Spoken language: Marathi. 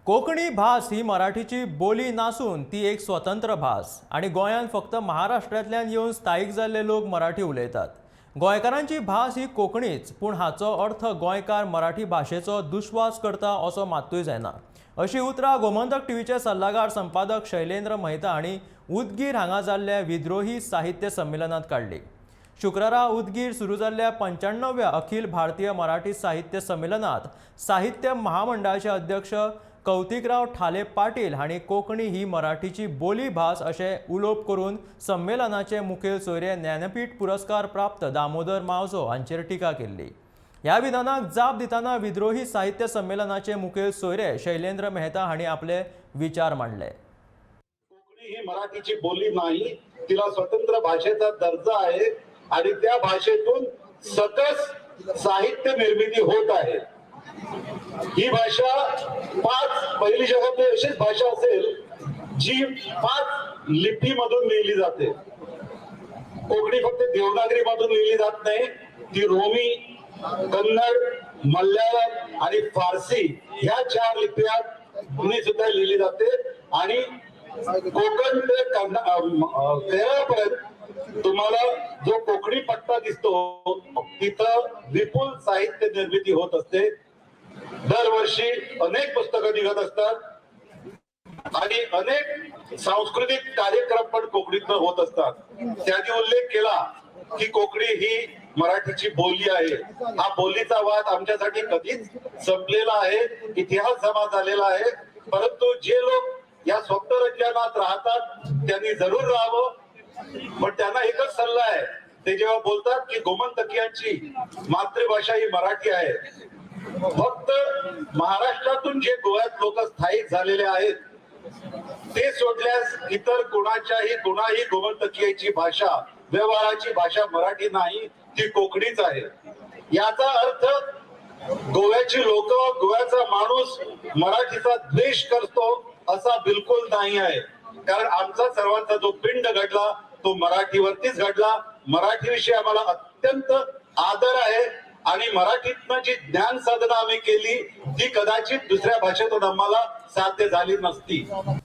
कोंकणी भास ही मराठीची बोली नासून ती एक स्वतंत्र भास आणि गोंयांत फक्त महाराष्ट्रांतल्यान येवन स्थायीक जाल्ले लोक मराठी उलयतात। गोंयकारांची भास ही कोंकणीच, पूण हाचो अर्थ गोंयकार मराठी भाशेचो दुस्वास करता असो मात्तूय जायना। अशी उतरां गोमंतक टीव्हीचे सल्लागार संपादक शैलेंद्र मेहता हांणी उदगीर हांगा जाल्ल्या विद्रोही साहित्य संमेलनात काढली। शुक्रारा उदगीर सुरू जाल्ल्या 95व्या अखिल भारतीय मराठी साहित्य संमेलनात साहित्य महामंडळाचे अध्यक्ष कौतिकराव ठाले पाटील हांणी कोंकणी ही मराठीची बोली भास अशें उलोवप करून संमेलनाचे मुखेल सोयरे ज्ञानपीठ पुरस्कार प्राप्त दामोदर मावजो हांचेर टिका केल्ली। ह्या विधानाक जाप दितना विद्रोही साहित्य संमेलनाचे मुखेल सोयरे शैलेंद्र मेहता हांणी आपले विचार मांडले। कोंकणी ही मराठीची बोली नाही, तिला स्वतंत्र भाषेचा दर्जा आहे आणि त्या भाषेतून सकस साहित्य निर्मिती होत आहे। ही भाषा पहिली जगातली अशीच भाषा असेल जी 5 लिपीमधून लिहिली जाते। कोकणी फक्त देवनागरी मधून लिहिली जात नाही, ती रोमी, कन्नड, मल्याळम आणि फारसी ह्या 4 लिप्यांनी सुद्धा लिहिली जाते। आणि कोकण ते केरळपर्यंत तुम्हाला जो कोकणी पट्टा दिसतो तिथं विपुल साहित्य निर्मिती होत असते। दरवर्षी अनेक पुस्तकं निघत असतात आणि अनेक सांस्कृतिक कार्यक्रम पण कोकणीतून होत असतात। त्यांनी उल्लेख केला की कोकणी ही मराठीची बोली आहे। हा बोलीचा वाद आमच्यासाठी कधीच संपलेला आहे, इतिहास जमा झालेला आहे। परंतु जे लोक या स्वप्नरंजनात राहतात त्यांनी जरूर राहावं, पण त्यांना एकच सल्ला आहे, ते जेव्हा बोलतात की गोमंतकीयांची मातृभाषा ही मराठी आहे, फक्त महाराष्ट्रातून जे गोव्यात लोक स्थायिक झालेले आहेत ते सोडल्यास इतर कोणाही गोमंतकीयाची भाषा, व्यवहाराची भाषा मराठी नाही, ती कोकणीच आहे। याचा अर्थ गोव्याची लोक, गोव्याचा माणूस मराठीचा द्वेष करतो असा बिलकुल नाही आहे। कारण आमचा सर्वांचा जो पिंड घडला तो मराठीवरतीच घडला। मराठीविषयी आम्हाला अत्यंत आदर आहे आणि मराठीतनं जी ज्ञान साधना आम्ही केली ती कदाचित दुसऱ्या भाषेतून आम्हाला साध्य झाली नसती।